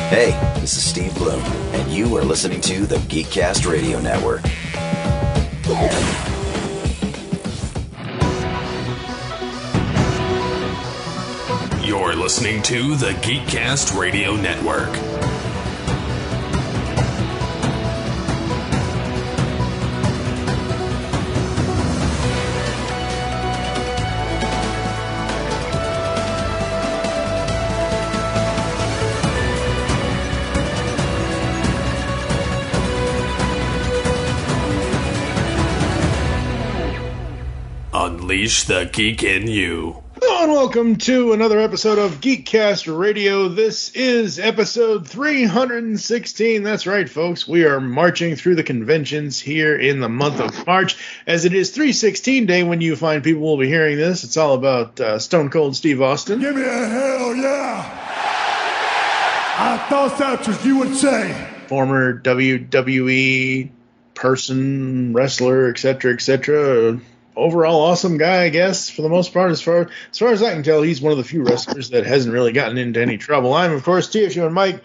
Hey, this is Steve Bloom, and you are listening to the Geekcast Radio Network. You're listening to the Geekcast Radio Network. Unleash the geek in you. Hello and welcome to another episode of Geekcast Radio. This is episode 316. That's right, folks. We are marching through the conventions here in the month of March, as it is 316 day when you find people will be hearing this. It's all about Stone Cold Steve Austin. Give me a hell yeah! I thought that's what you would say. Former WWE person, wrestler, etc., etc., overall awesome guy, I guess, for the most part. As far as I can tell, he's one of the few wrestlers that hasn't really gotten into any trouble. I'm, of course, TFG1Mike,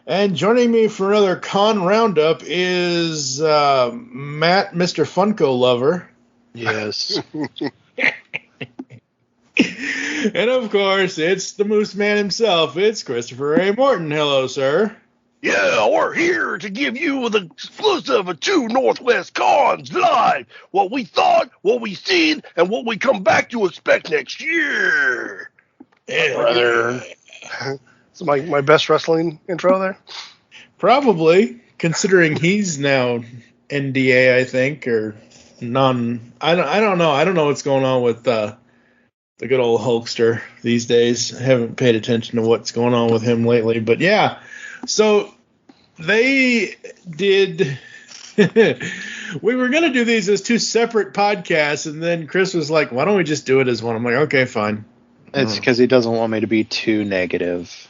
and joining me for another con roundup is Matt, Mr. Funko Lover. Yes. And, of course, it's the Moose Man himself. It's Christopher A. Morton. Hello, sir. Yeah, we're here to give you the exclusive of 2 Northwest Cons live. What we thought, what we seen, and what we come back to expect next year. Yeah, brother. It's my best wrestling intro there. Probably, considering he's now NDA, I think, or non. I don't know. I don't know what's going on with the good old Hulkster these days. I haven't paid attention to what's going on with him lately, but yeah. So they did. We were going to do these as 2 separate podcasts, and then Chris was like, why don't we just do it as one? I'm like, okay, fine. It's because he doesn't want me to be too negative.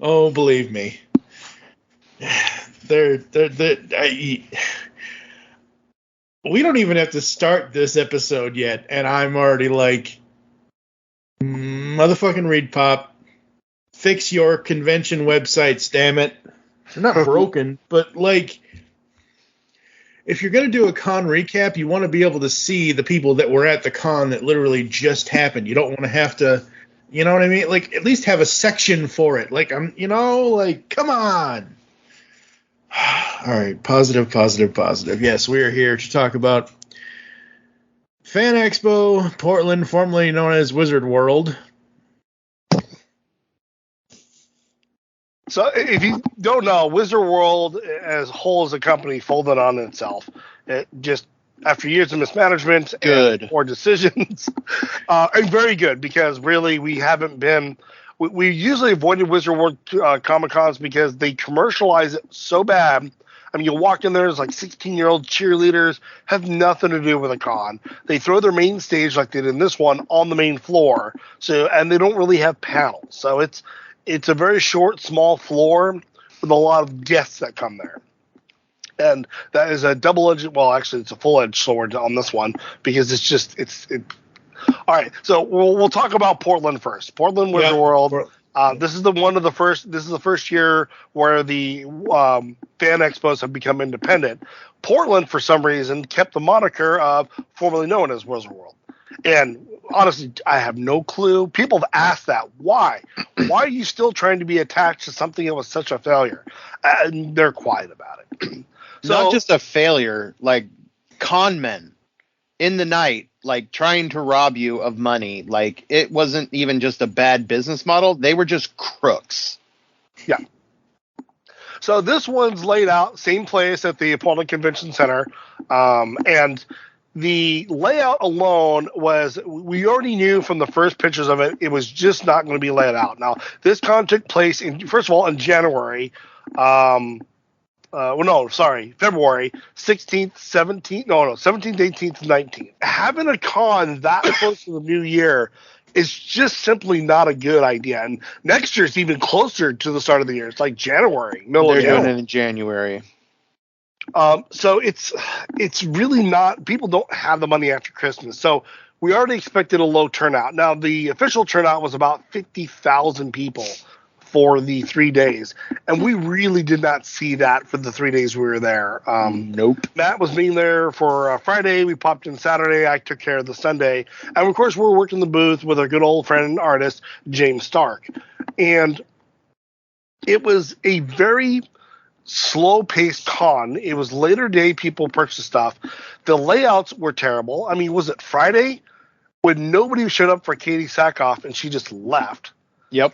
Oh, believe me. We don't even have to start this episode yet, and I'm already like, motherfucking Reed Pop. Fix your convention websites, damn it. They're not broken, but, like, if you're going to do a con recap, you want to be able to see the people that were at the con that literally just happened. You don't want to have to, you know what I mean? Like, at least have a section for it. Like, come on. All right, positive. Yes, we are here to talk about FanEx Portland, formerly known as Wizard World. So if you don't know, Wizard World as a whole as a company folded on itself. It just, after years of mismanagement and poor decisions, and very good, because really we haven't been, we usually avoided Wizard World Comic-Cons because they commercialize it so bad. I mean, you walk in there, there's like 16-year-old cheerleaders, have nothing to do with a con. They throw their main stage, like they did in this one, on the main floor. And they don't really have panels. So it's a very short, small floor with a lot of guests that come there. And that is a double-edged, well, actually, it's a full-edged sword on this one, because it's all right, so we'll talk about Portland first. Portland Wizard World. This is the first year where the fan expos have become independent. Portland, for some reason, kept the moniker of formerly known as Wizard World. And honestly, I have no clue. People have asked that. Why? Why are you still trying to be attached to something that was such a failure? And they're quiet about it. So, not just a failure, like con men in the night, like trying to rob you of money. Like, it wasn't even just a bad business model. They were just crooks. Yeah. So this one's laid out, same place at the Portland Convention Center. And the layout alone was, we already knew from the first pictures of it, it was just not going to be laid out. Now, this con took place, first of all, in January. February 16th, 17th, 17th, 18th, 19th. Having a con that close to the new year is just simply not a good idea. And next year's even closer to the start of the year. It's like January, middle of January. They're doing it in January. So it's really not, people don't have the money after Christmas. So we already expected a low turnout. Now, the official turnout was about 50,000 people for the 3 days. And we really did not see that for the 3 days we were there. Nope. Matt was being there for Friday. We popped in Saturday. I took care of the Sunday. And, of course, we're working the booth with our good old friend and artist, James Stark. And it was a very slow-paced con. It was later day people purchased stuff. The layouts were terrible. I mean, was it Friday when nobody showed up for Katie Sackhoff and she just left? Yep.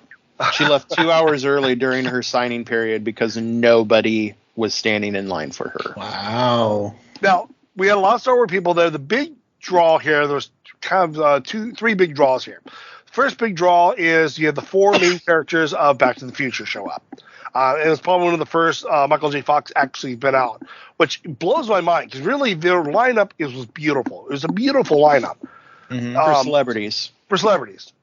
She left 2 hours early during her signing period because nobody was standing in line for her. Wow. Now, we had a lot of Star Wars people there. The big draw here, there's kind of three big draws here. First big draw is you have the four main characters of Back to the Future show up. And it's probably one of the first Michael J. Fox actually been out, which blows my mind because really their lineup was beautiful. It was a beautiful lineup. For celebrities. For celebrities.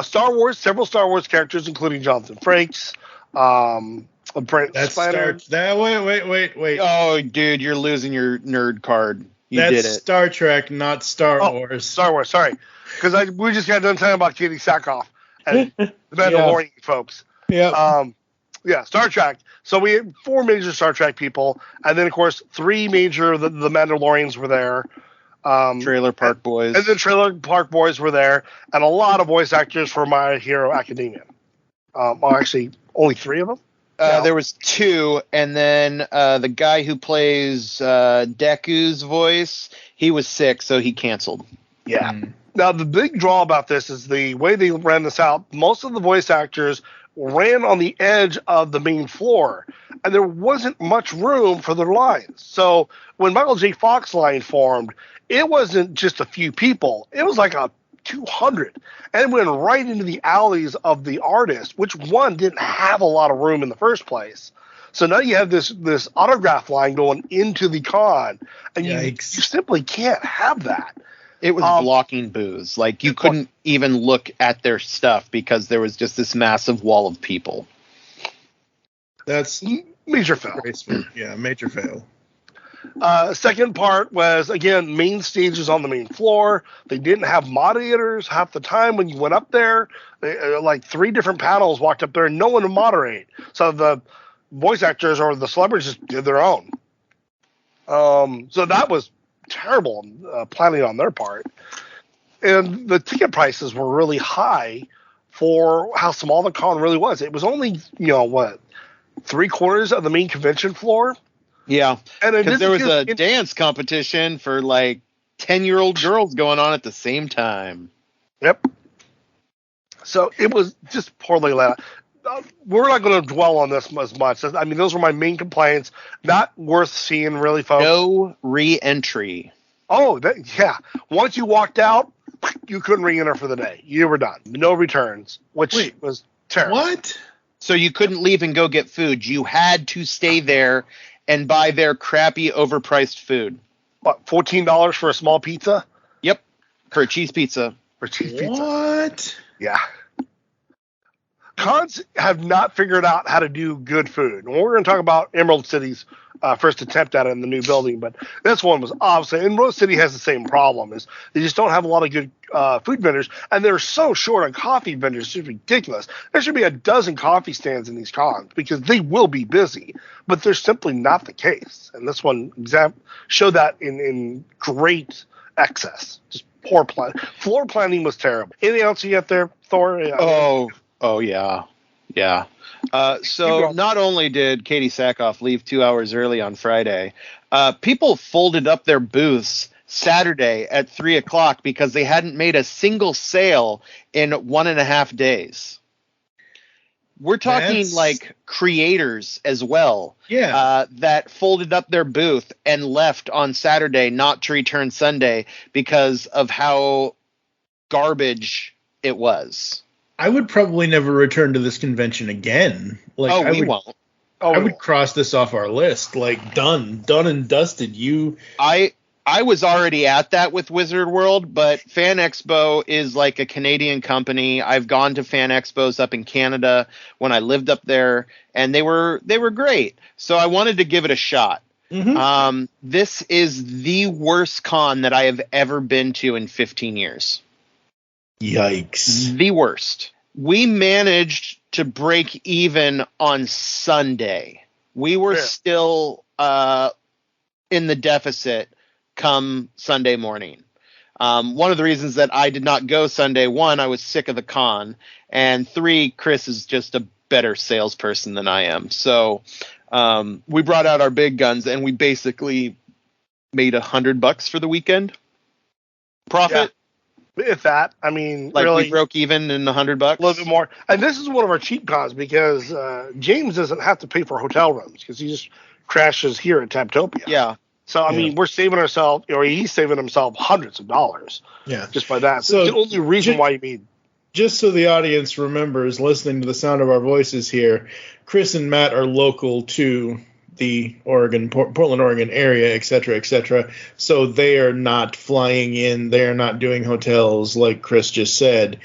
Star Wars, several Star Wars characters, including Jonathan Frakes, Brent Spiner. Wait. Oh, dude, you're losing your nerd card. You did it. That's Star Trek, not Star Wars. Star Wars, sorry. Because we just got done talking about Katie Sackhoff and the Mandalorian folks. Yeah. Star Trek. So we had four major Star Trek people, and then, of course, three major the Mandalorians were there. Trailer Park Boys. And the Trailer Park Boys were there, and a lot of voice actors for My Hero Academia. Well, actually, only three of them. There was two, and then the guy who plays Deku's voice, he was sick, so he canceled. Yeah. Now, the big draw about this is the way they ran this out. Most of the voice actors ran on the edge of the main floor, and there wasn't much room for their lines. So when Michael J. Fox line formed, it wasn't just a few people. It was like 200, and it went right into the alleys of the artist, which one didn't have a lot of room in the first place. So now you have this autograph line going into the con, and you simply can't have that. It was blocking booths. Like, you couldn't even look at their stuff because there was just this massive wall of people. That's major fail. Yeah, major fail. Second part was, again, main stages on the main floor. They didn't have moderators half the time when you went up there. Like three different panels walked up there and no one to moderate. So the voice actors or the celebrities just did their own. So that was terrible planning on their part. And the ticket prices were really high for how small the con really was. It was only, 3/4 of the main convention floor. Yeah, because there was a dance competition for like 10-year-old girls going on at the same time. Yep. So it was just poorly laid out. We're not going to dwell on this as much. I mean, those were my main complaints. Not worth seeing, really, folks. No re-entry. Oh, yeah. Once you walked out, you couldn't re-enter for the day. You were done. No returns, which was terrible. What? So you couldn't leave and go get food. You had to stay there and buy their crappy, overpriced food. What, $14 for a small pizza? Yep, for a cheese pizza. What? Yeah. Cons have not figured out how to do good food. And we're going to talk about Emerald City's first attempt at it in the new building, but this one was obviously, and Rose City has the same problem, is they just don't have a lot of good food vendors, and they're so short on coffee vendors. It's just ridiculous. There should be a dozen coffee stands in these cons because they will be busy, but they're simply not the case. And this one showed that in great excess. Just poor plan. Floor planning was terrible. Anything else you got there, Thor? Oh yeah. So not only did Katie Sackhoff leave 2 hours early on Friday, people folded up their booths Saturday at 3:00 because they hadn't made a single sale in 1.5 days. We're talking like creators as well. Yeah. That folded up their booth and left on Saturday not to return Sunday because of how garbage it was. I would probably never return to this convention again. Like, we won't. I would cross this off our list. Like, done and dusted. I was already at that with Wizard World, but Fan Expo is like a Canadian company. I've gone to Fan Expos up in Canada when I lived up there, and they were great. So I wanted to give it a shot. Mm-hmm. This is the worst con that I have ever been to in 15 years. Yikes. The worst. We managed to break even on Sunday. We were still in the deficit come Sunday morning. One of the reasons that I did not go Sunday, one, I was sick of the con, and three, Chris is just a better salesperson than I am. So we brought out our big guns, and we basically made $100 for the weekend profit. Yeah. If that, I mean, like really, we broke even in $100, a little bit more. And this is one of our cheap cons because James doesn't have to pay for hotel rooms because he just crashes here at Taptopia. Yeah. So I mean, we're saving ourselves, or he's saving himself hundreds of dollars. Yeah. Just by that. So it's the only reason why you need. Just so the audience remembers, listening to the sound of our voices here, Chris and Matt are local to the Portland, Oregon area, et cetera, so they are not flying in. They are not doing hotels like Chris just said.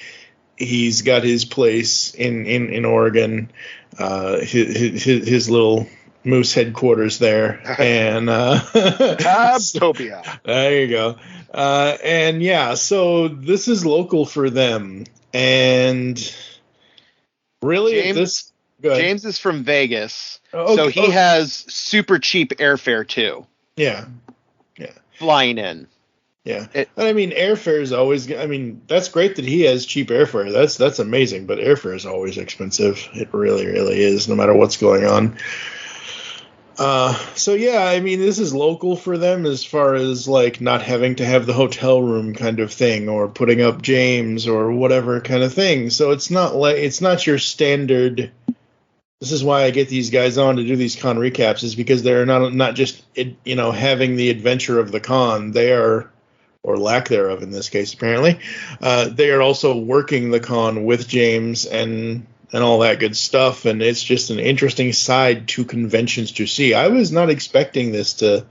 He's got his place in Oregon, his little Moose headquarters there, and Taptopia. There you go. And yeah, so this is local for them, and really, James is from Vegas, so he has super cheap airfare too. Yeah. Flying in. Yeah. I mean, airfare is always. I mean, that's great that he has cheap airfare. That's amazing. But airfare is always expensive. It really, really is, no matter what's going on. So yeah, I mean, this is local for them as far as like not having to have the hotel room kind of thing or putting up James or whatever kind of thing. So it's not your standard. This is why I get these guys on to do these con recaps, is because they're not just having the adventure of the con. They are, or lack thereof in this case apparently, they are also working the con with James and all that good stuff, and it's just an interesting side to conventions to see. I was not expecting this to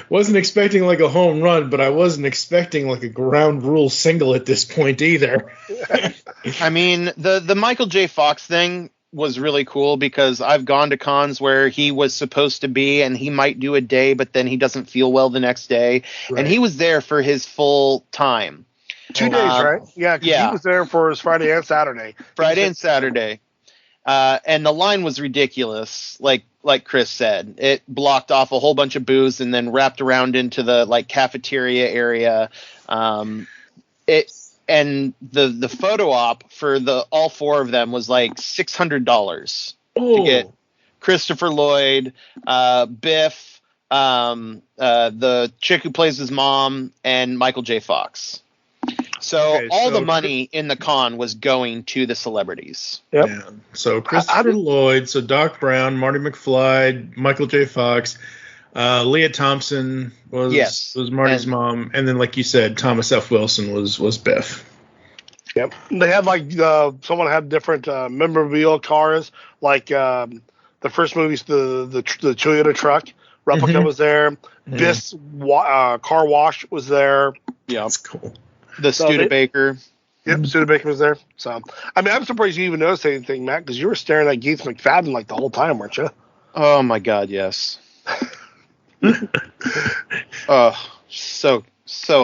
wasn't expecting like a home run, but I wasn't expecting like a ground rule single at this point either. I mean, the Michael J. Fox thing was really cool because I've gone to cons where he was supposed to be and he might do a day, but then he doesn't feel well the next day. Right. And he was there for his full time. 2 days, right? Yeah, he was there for his Friday and Saturday. And the line was ridiculous, like Chris said. It blocked off a whole bunch of booths and then wrapped around into the like cafeteria area. And the photo op for all four of them was like $600 to get Christopher Lloyd, Biff, the chick who plays his mom, and Michael J. Fox. So all the money in the con was going to the celebrities. Yep. Yeah. So Christopher Lloyd, so Doc Brown, Marty McFly, Michael J. Fox, Leah Thompson was Marty's mom, and then like you said, Thomas F. Wilson was Biff. Yep. They had like someone had different memorabilia cars, like the first movie's the Toyota truck replica was there. Biff's car wash was there. Yeah, that's cool. The Studebaker. Yep, Studebaker was there. So, I mean, I'm surprised you even noticed anything, Matt, because you were staring at Gates McFadden like the whole time, weren't you? Oh my God, yes. Oh, so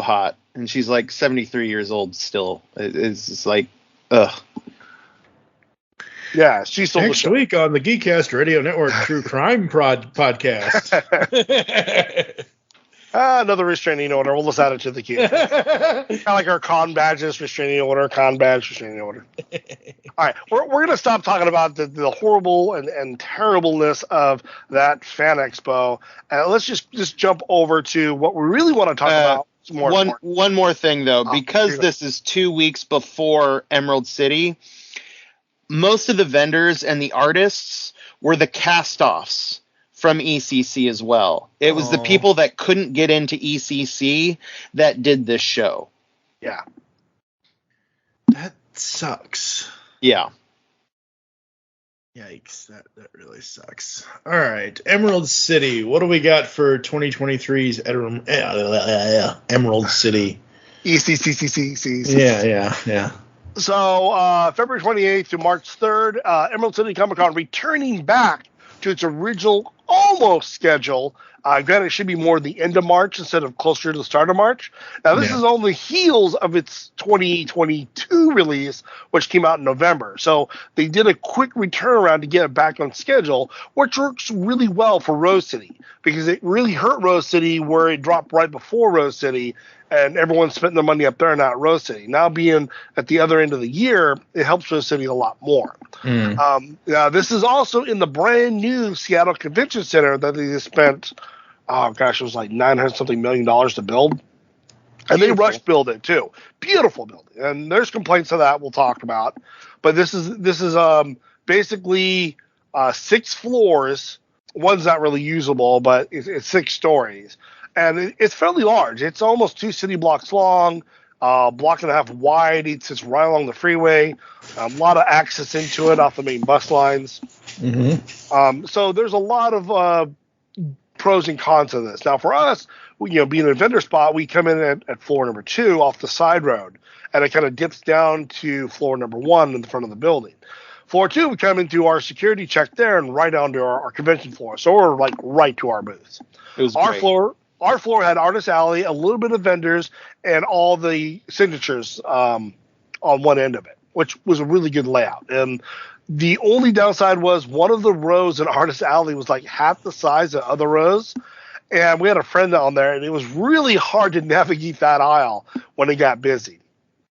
hot, and she's like 73 years old still. It's just like, ugh. Yeah, she's still next week on the Geekcast Radio Network True Crime Podcast. Another restraining order. We'll just add it to the queue. Kind of like our con badges, restraining order, con badge, restraining order. All right, we're going to stop talking about the horrible and terribleness of that Fan Expo. Let's just jump over to what we really want to talk about. One more thing, though. Because this is 2 weeks before Emerald City, most of the vendors and the artists were the cast-offs from ECC as well. It was the people that couldn't get into ECC that did this show. Yeah. That sucks. Yeah. Yikes, that really sucks. All right, Emerald City. What do we got for 2023's Emerald City? ECCC. Yeah. So, February 28th to March 3rd, Emerald City Comic Con returning back to its original almost scheduled. Granted, it should be more the end of March instead of closer to the start of March. Now, this is on the heels of its 2022 release, which came out in November. So they did a quick return around to get it back on schedule, which works really well for Rose City because it really hurt Rose City where it dropped right before Rose City, and everyone's spending their money up there, not Rose City. Now being at the other end of the year, it helps Rose City a lot more. Now, this is also in the brand new Seattle Convention Center that they just spent, it was like $900-something million to build. And they rushed build it too. Beautiful building. And there's complaints of that we'll talk about. But this is basically 6 floors. One's not really usable, but it's 6 stories. And it's fairly large. It's almost 2 city blocks long, block and a half wide. It sits right along the freeway. A lot of access into it off the main bus lines. So there's a lot of pros and cons of this. Now, for us, being a vendor spot, we come in at floor number 2 off the side road, and it kind of dips down to floor number 1 in the front of the building. Floor 2, we come into our security check there and right down to our convention floor. So we're like right to our booths. It was great. Our floor had Artist Alley, a little bit of vendors, and all the signatures on one end of it, which was a really good layout. And the only downside was one of the rows in Artist Alley was like half the size of other rows. And we had a friend on there, and it was really hard to navigate that aisle when it got busy.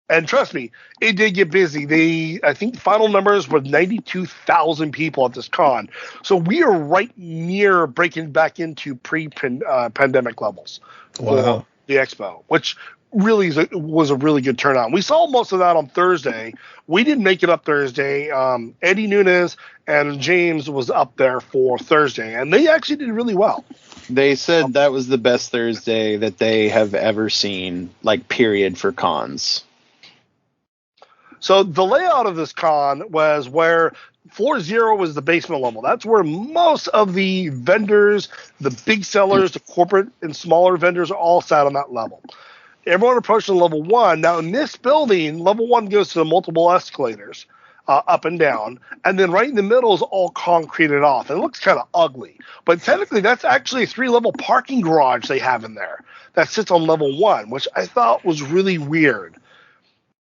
And trust me, it did get busy. I think the final numbers were 92,000 people at this con. So we are right near breaking back into pre-pandemic levels for the expo, which really was a really good turnout. We saw most of that on Thursday. We didn't make it up Thursday. Eddie Nunez and James was up there for Thursday, and they actually did really well. They said that was the best Thursday that they have ever seen, period, for cons. So the layout of this con was where floor 0 was the basement level. That's where most of the vendors, the big sellers, the corporate and smaller vendors are all sat on that level. Everyone approaching level 1. Now, in this building, level 1 goes to the multiple escalators up and down. And then right in the middle is all concreted off. And it looks kind of ugly. But technically, that's actually a 3-level parking garage they have in there that sits on level 1, which I thought was really weird.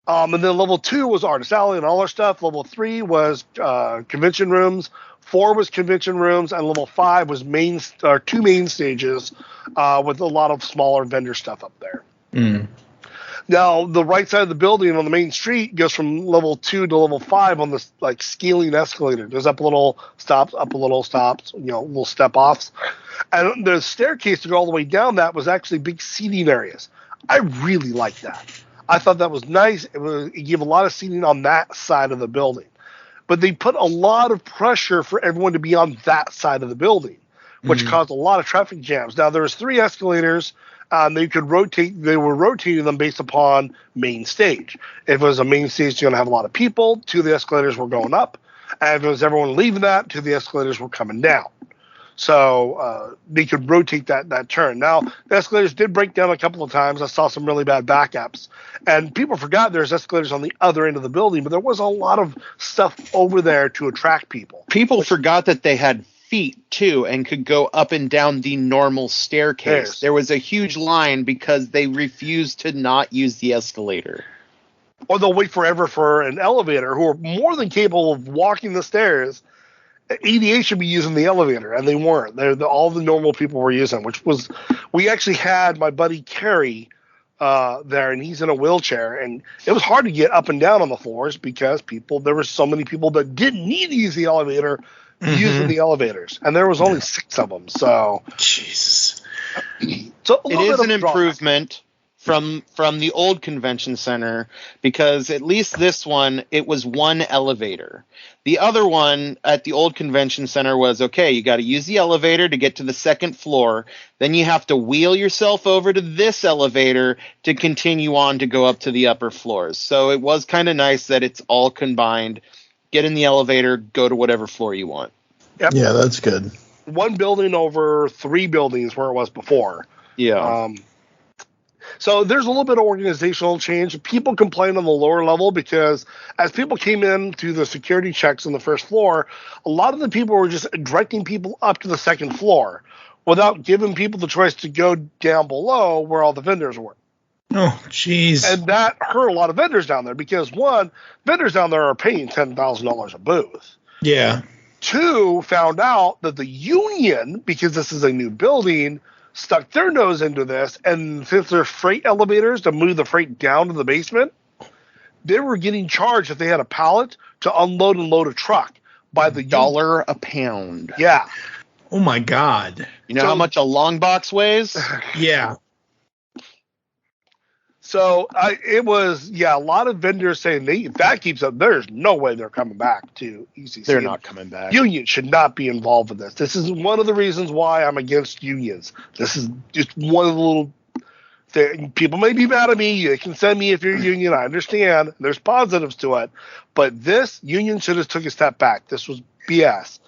And then level 2 was Artist Alley and all our stuff. Level 3 was convention rooms. 4 was convention rooms. And level 5 was 2 main stages with a lot of smaller vendor stuff up there. Now, the right side of the building on the main street goes from level 2 to level 5 on this scaling escalator. There's up a little, stops, up a little, stops, little step offs. And the staircase to go all the way down that was actually big seating areas. I really liked that. I thought that was nice. It gave a lot of seating on that side of the building. But they put a lot of pressure for everyone to be on that side of the building, which caused a lot of traffic jams. Now, there was 3 escalators. They could rotate. They were rotating them based upon main stage. If it was a main stage, you're going to have a lot of people. 2 of the escalators were going up. And if it was everyone leaving that, 2 of the escalators were coming down. So they could rotate that turn. Now, the escalators did break down a couple of times. I saw some really bad backups. And people forgot there's escalators on the other end of the building, but there was a lot of stuff over there to attract people. People forgot that they had feet, too, and could go up and down the normal staircase. Yes. There was a huge line because they refused to not use the escalator. Or they'll wait forever for an elevator, who are more than capable of walking the stairs. EDA should be using the elevator, and they weren't. All the normal people were using, which was, we actually had my buddy Kerry there, and he's in a wheelchair, and it was hard to get up and down on the floors because there were so many people that didn't need to use the elevator using the elevators, and there was only 6 of them. So, Jesus. So it is an improvement from the old convention center, because at least this one, it was 1 elevator. The other one at the old convention center was, okay, you got to use the elevator to get to the 2nd floor. Then you have to wheel yourself over to this elevator to continue on to go up to the upper floors. So it was kind of nice that it's all combined. Get in the elevator, go to whatever floor you want. Yep. Yeah, that's good. 1 building over 3 buildings where it was before. Yeah. So there's a little bit of organizational change. People complain on the lower level because as people came in to the security checks on the first floor, a lot of the people were just directing people up to the second floor without giving people the choice to go down below where all the vendors were. Oh, jeez. And that hurt a lot of vendors down there because, one, vendors down there are paying $10,000 a booth. Yeah. Two, found out that the union, because this is a new building, stuck their nose into this. And since there's freight elevators to move the freight down to the basement, they were getting charged if they had a pallet to unload and load a truck by the $1 a pound. Yeah. Oh, my God. You know how much a long box weighs? Yeah. So it was, a lot of vendors saying if that keeps up, there's no way they're coming back to ECCC. They're not coming back. Unions should not be involved with this. This is one of the reasons why I'm against unions. This is just one of the little things. People may be mad at me. You can send me if you're a union. I understand. There's positives to it. But this union should have took a step back. This was BS.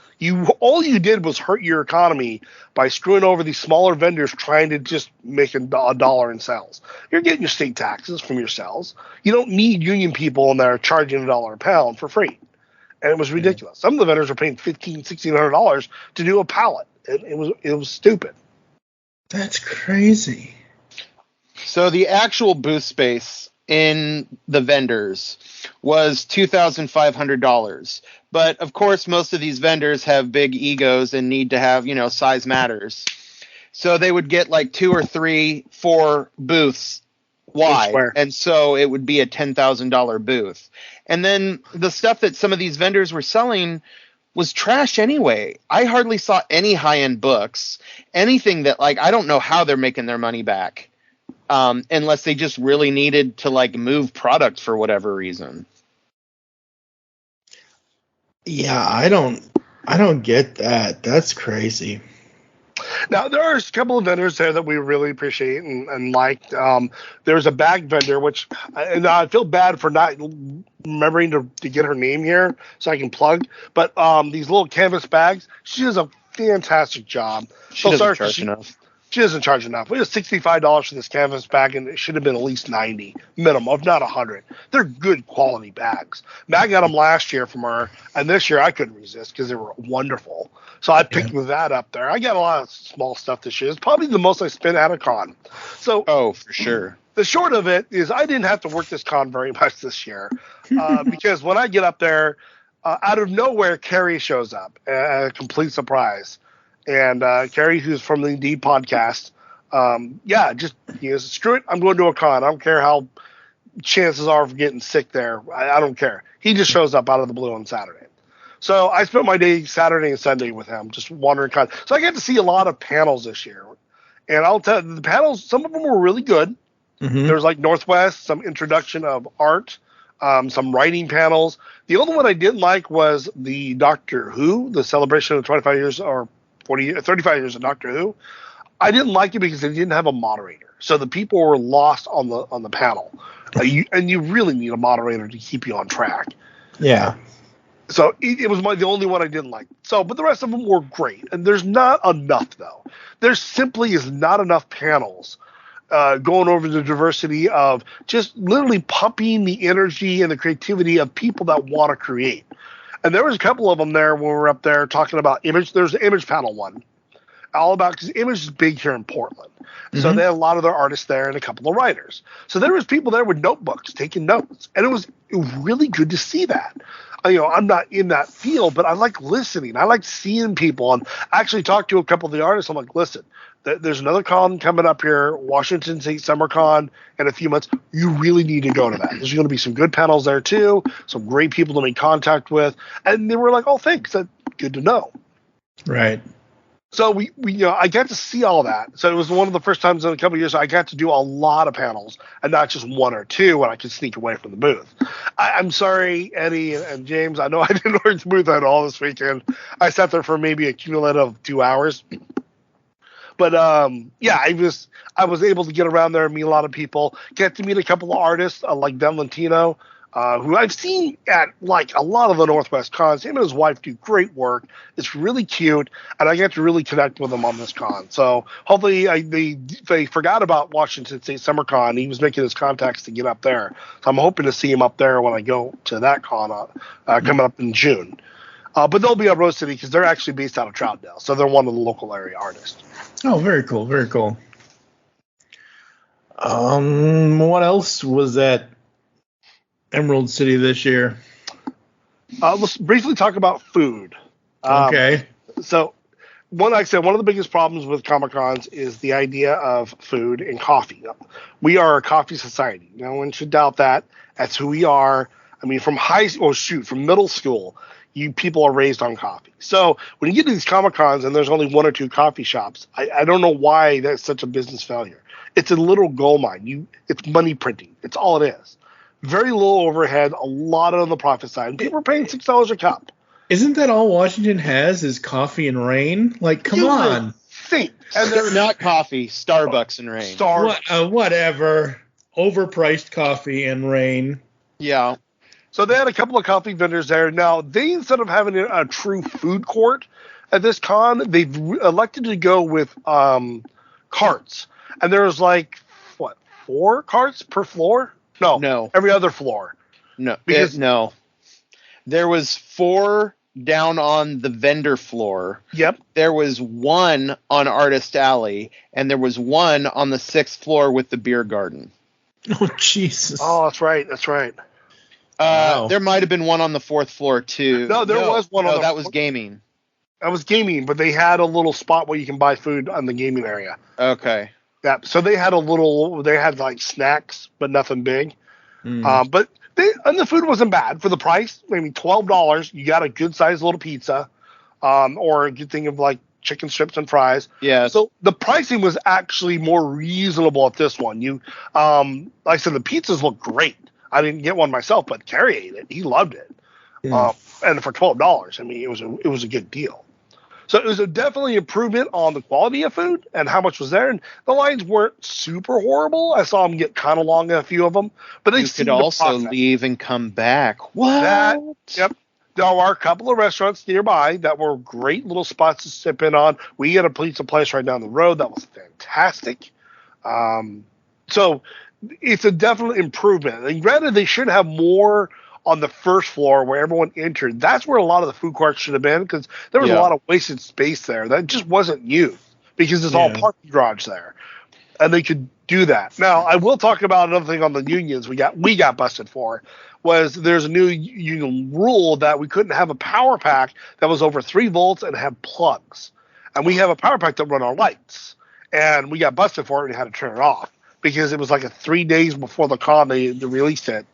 All you did was hurt your economy by screwing over these smaller vendors trying to just make a dollar in sales. You're getting your state taxes from your sales. You don't need union people in there charging $1 a pound for freight. And it was ridiculous. Some of the vendors are paying $1,500, $1,600 to do a pallet. It was stupid. That's crazy. So the actual booth space in the vendors was $2,500. But of course, most of these vendors have big egos and need to have, size matters. So they would get like 2 or 3, 4 booths wide. And so it would be a $10,000 booth. And then the stuff that some of these vendors were selling was trash anyway. I hardly saw any high-end books, anything that I don't know how they're making their money back. Unless they just really needed to move product for whatever reason. Yeah, I don't get that. That's crazy. Now, there are a couple of vendors there that we really appreciate and liked. There's a bag vendor, which I feel bad for not remembering to get her name here so I can plug. But these little canvas bags, she does a fantastic job. She doesn't charge enough. She doesn't charge enough. We have $65 for this canvas bag, and it should have been at least $90 minimum, if not $100. They're good quality bags. Matt got them last year from her, and this year I couldn't resist because they were wonderful. So I picked that up there. I got a lot of small stuff this year. It's probably the most I spent at a con. So for sure. The short of it is I didn't have to work this con very much this year because when I get up there, out of nowhere, Carrie shows up, a complete surprise. And Carrie, who's from the Indeed podcast, screw it. I'm going to a con. I don't care how chances are of getting sick there. I don't care. He just shows up out of the blue on Saturday. So I spent my day Saturday and Sunday with him, just wandering con. So I got to see a lot of panels this year. And I'll tell you, the panels, some of them were really good. Mm-hmm. There's Northwest, some introduction of art, some writing panels. The only one I didn't like was the Doctor Who, the celebration of 25 years or 35 years of Doctor Who. I didn't like it because they didn't have a moderator, so the people were lost on the panel. You really need a moderator to keep you on track. Yeah. So it was the only one I didn't like. But the rest of them were great, and there's not enough though. There simply is not enough panels going over the diversity of just literally pumping the energy and the creativity of people that want to create. And there was a couple of them there when we were up there talking about image. There's the image panel one, all about because image is big here in Portland. Mm-hmm. So they had a lot of their artists there and a couple of writers. So there was people there with notebooks taking notes, and it was really good to see that. I'm not in that field, but I like listening. I like seeing people, and I actually talked to a couple of the artists. I'm like, listen, there's another con coming up here, Washington State Summer Con, in a few months. You really need to go to that. There's going to be some good panels there too, some great people to make contact with, and they were like, "Oh, thanks. That's good to know." Right. So we I got to see all that. So it was one of the first times in a couple of years I got to do a lot of panels and not just one or two when I could sneak away from the booth. I'm sorry, Eddie and James. I know I didn't work the booth at all this weekend. I sat there for maybe a cumulative of 2 hours. But I was able to get around there and meet a lot of people. Get to meet a couple of artists like Ben Lentino. who I've seen at like a lot of the Northwest cons. Him and his wife do great work. It's really cute, and I get to really connect with him on this con. So hopefully they forgot about Washington State Summer Con. He was making his contacts to get up there. So I'm hoping to see him up there when I go to that con coming up in June. But they'll be at Rose City because they're actually based out of Troutdale. So they're one of the local area artists. Oh, very cool. Very cool. What else was at Emerald City this year? Let's briefly talk about food. Okay. So, like I said, one of the biggest problems with Comic-Cons is the idea of food and coffee. We are a coffee society. No one should doubt that. That's who we are. I mean, from middle school, you people are raised on coffee. So when you get to these Comic-Cons and there's only one or two coffee shops, I don't know why that's such a business failure. It's a little gold mine. It's money printing. It's all it is. Very low overhead, a lot on the profit side. And people are paying $6 a cup. Isn't that all Washington has is coffee and rain? Like, come on. And they're not coffee, Starbucks and rain. Whatever. Overpriced coffee and rain. Yeah. So they had a couple of coffee vendors there. Now, instead of having a true food court at this con, they've elected to go with carts. And there's 4 carts per floor? No. Every other floor. No. No. There was 4 down on the vendor floor. Yep. There was 1 on Artist Alley, and there was 1 on the 6th floor with the beer garden. Oh, Jesus. Oh, that's right. Wow. There might have been 1 on the 4th floor too. No, there was one. No, that was gaming. That was gaming, but they had a little spot where you can buy food on the gaming area. Okay. Yeah. So they had like snacks, but nothing big. But the food wasn't bad for the price. I mean, $12, you got a good sized little pizza, or a good thing of like chicken strips and fries. Yeah. So the pricing was actually more reasonable at this one. Like I said, the pizzas look great. I didn't get one myself, but Carrie ate it. He loved it. And for $12, I mean, it was a good deal. So it was definitely improvement on the quality of food and how much was there. And the lines weren't super horrible. I saw them get kind of long in a few of them, but you could also leave and come back. What? Yep. There are a couple of restaurants nearby that were great little spots to sip in on. We had a pizza place right down the road that was fantastic. So it's a definite improvement. And granted, they should have more on the first floor where everyone entered. That's where a lot of the food courts should have been, because there was a lot of wasted space there that just wasn't used because it's all parking garage there, and they could do that. Now, I will talk about another thing on the unions we got busted for. Was there's a new union rule that we couldn't have a power pack that was over 3 volts and have plugs, and we have a power pack that run our lights, and we got busted for it and had to turn it off because it was like 3 days before the con they released it.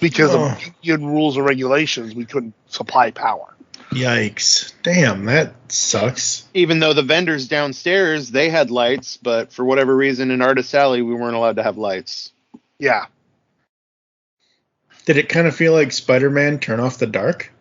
Because of union rules and regulations, we couldn't supply power. Yikes. Damn, that sucks. Even though the vendors downstairs, they had lights, but for whatever reason in Artist Alley, we weren't allowed to have lights. Yeah. Did it kind of feel like Spider-Man Turn Off the Dark?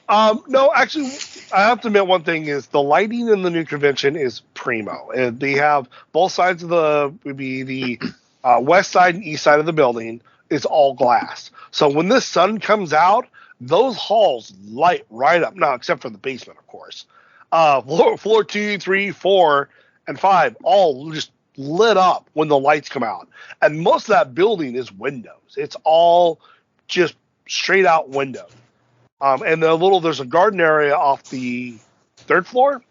No, actually, I have to admit one thing is the lighting in the new convention is primo. And they have both sides of the west side and east side of the building. It's all glass. So when the sun comes out, those halls light right up. Now, except for the basement, of course. Floor 2, 3, 4, and 5 all just lit up when the lights come out. And most of that building is windows. It's all just straight out window. And there's a garden area off the 3rd floor.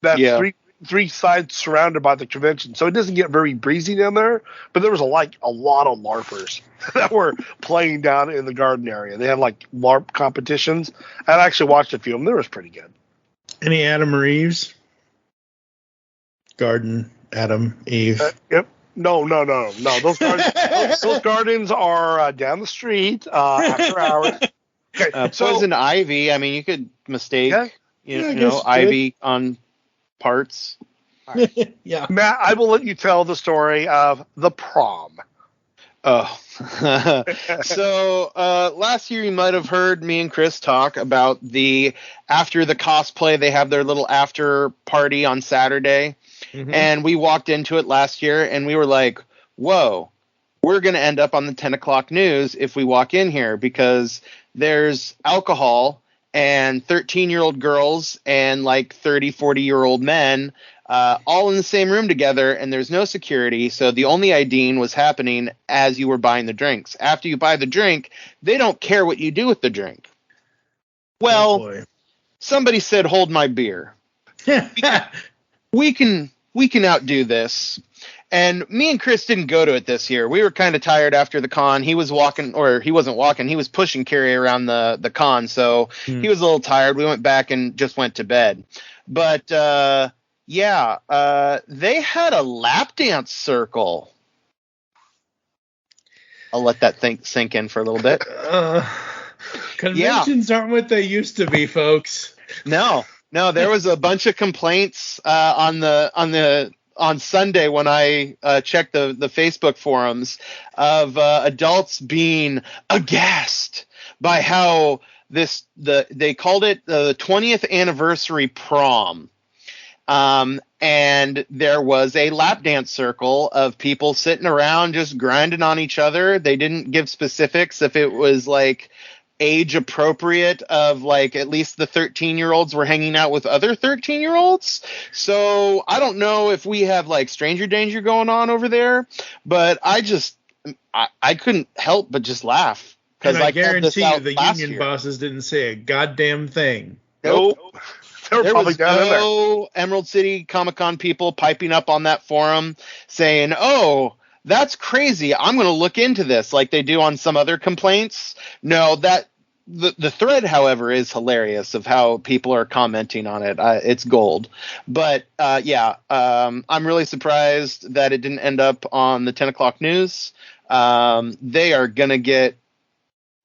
That's three sides surrounded by the convention, so it doesn't get very breezy down there. But there was a lot of LARPers that were playing down in the garden area. They had LARP competitions. I actually watched a few of them. They was pretty good. Any Adam Reeves? Garden Adam Eve. Yep. No. Those gardens are down the street after hours. Okay, Poison Ivy. I mean, you could mistake Ivy on parts. Right. Yeah. Matt, I will let you tell the story of the prom. Oh. So last year you might have heard me and Chris talk about after the cosplay, they have their little after party on Saturday. Mm-hmm. And we walked into it last year and we were like, whoa, we're going to end up on the 10 o'clock news if we walk in here, because there's alcohol and 13-year-old girls and like 30, 40-year-old men all in the same room together, and there's no security. So the only IDing was happening as you were buying the drinks. After you buy the drink, they don't care what you do with the drink. Well, somebody said, hold my beer. we can outdo this. And me and Chris didn't go to it this year. We were kind of tired after the con. He was walking, or he wasn't walking. He was pushing Carrie around the con. So he was a little tired. We went back and just went to bed. But, they had a lap dance circle. I'll let that sink in for a little bit. Conventions aren't what they used to be, folks. No, there was a bunch of complaints on Sunday when I checked the Facebook forums of adults being aghast by how they called it the 20th anniversary prom. And there was a lap dance circle of people sitting around just grinding on each other. They didn't give specifics if it was like age appropriate, of like at least the 13-year-olds were hanging out with other 13-year-olds. So I don't know if we have like stranger danger going on over there, but I couldn't help but just laugh. And I guarantee you the union bosses didn't say a goddamn thing. Nope. There was no Emerald City Comic-Con people piping up on that forum saying, oh, that's crazy, I'm going to look into this, like they do on some other complaints. No, that the thread, however, is hilarious of how people are commenting on it. It's gold. But I'm really surprised that it didn't end up on the 10 o'clock news. They are going to get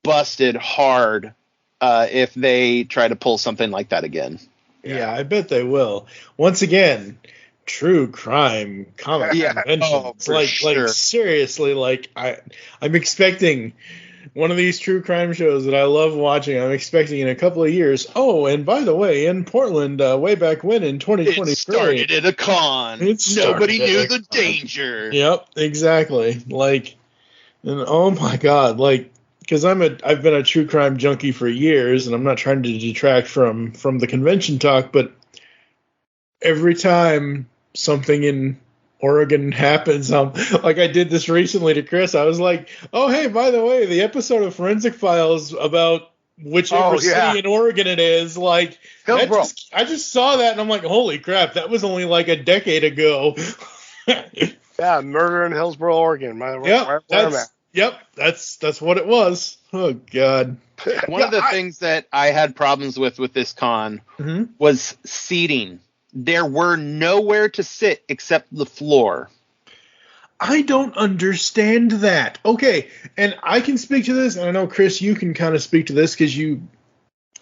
busted hard if they try to pull something like that again. Yeah, I bet they will. Once again, true crime comic conventions. Like seriously, like I'm expecting one of these true crime shows that I love watching. I'm expecting in a couple of years. Oh, and by the way, in Portland, way back when in 2023, it started at a con. Nobody knew the danger. Yep, exactly. Like, and oh my god, like, because I've been a true crime junkie for years, and I'm not trying to detract from the convention talk, but every time something in Oregon happens, like I did this recently to Chris, I was like, oh, hey, by the way, the episode of Forensic Files about whichever city in Oregon it is, like, I just saw that, and I'm like, holy crap, that was only like a decade ago. Yeah, murder in Hillsboro, Oregon. That's what it was. Oh, God. One of the things that I had problems with this con was seating. There were nowhere to sit except the floor. I don't understand that. Okay, and I can speak to this, and I know, Chris, you can kind of speak to this because you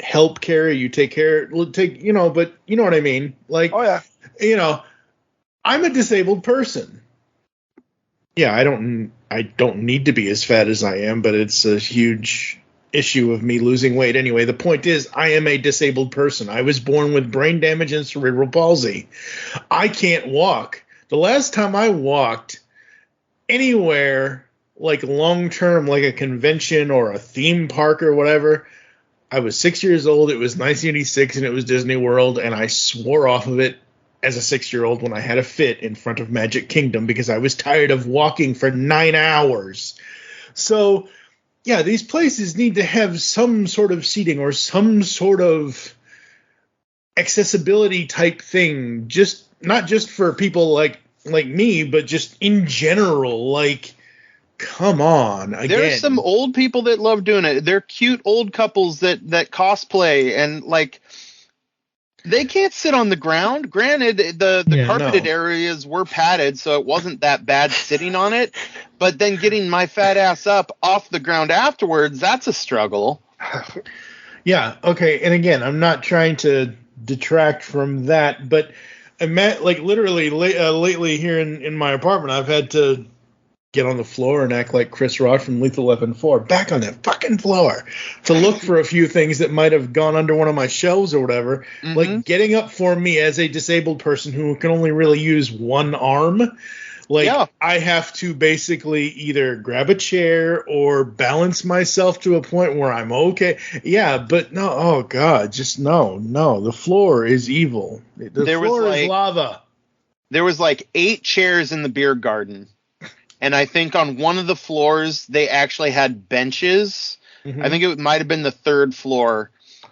help carry, you take care, but you know what I mean. Like, I'm a disabled person. Yeah, I don't need to be as fat as I am, but it's a huge issue of me losing weight. Anyway, the point is, I am a disabled person. I was born with brain damage and cerebral palsy. I can't walk. The last time I walked anywhere, like long-term, like a convention or a theme park or whatever, I was 6 years old. It was 1986, and it was Disney World, and I swore off of it as a 6-year-old when I had a fit in front of Magic Kingdom because I was tired of walking for 9 hours. So, yeah, these places need to have some sort of seating or some sort of accessibility type thing, just not just for people like me, but just in general. Like, come on. Again. There's some old people that love doing it. They're cute old couples that cosplay, and like, they can't sit on the ground. Granted, the carpeted areas were padded, so it wasn't that bad sitting on it. But then getting my fat ass up off the ground afterwards, that's a struggle. Yeah, okay. And again, I'm not trying to detract from that, but like literally lately here in my apartment, I've had to get on the floor and act like Chris Rock from Lethal Weapon 4, back on that fucking floor, to look for a few things that might have gone under one of my shelves or whatever. Like, getting up for me as a disabled person who can only really use one arm, Like, I have to basically either grab a chair or balance myself to a point where I'm okay. Yeah, but no, oh God, just no. The floor is evil. The floor is lava. There was like 8 chairs in the beer garden. And I think on one of the floors, they actually had benches. Mm-hmm. I think it might have been the 3rd floor.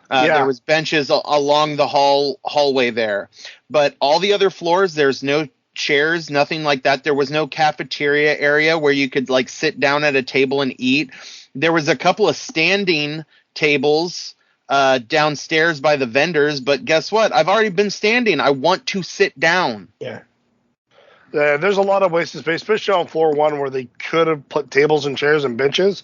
There was benches along the hallway there. But all the other floors, there's no chairs, nothing like that. There was no cafeteria area where you could like sit down at a table and eat. There was a couple of standing tables downstairs by the vendors. But guess what? I've already been standing. I want to sit down. Yeah. There's a lot of wasted space, especially on floor 1 where they could have put tables and chairs and benches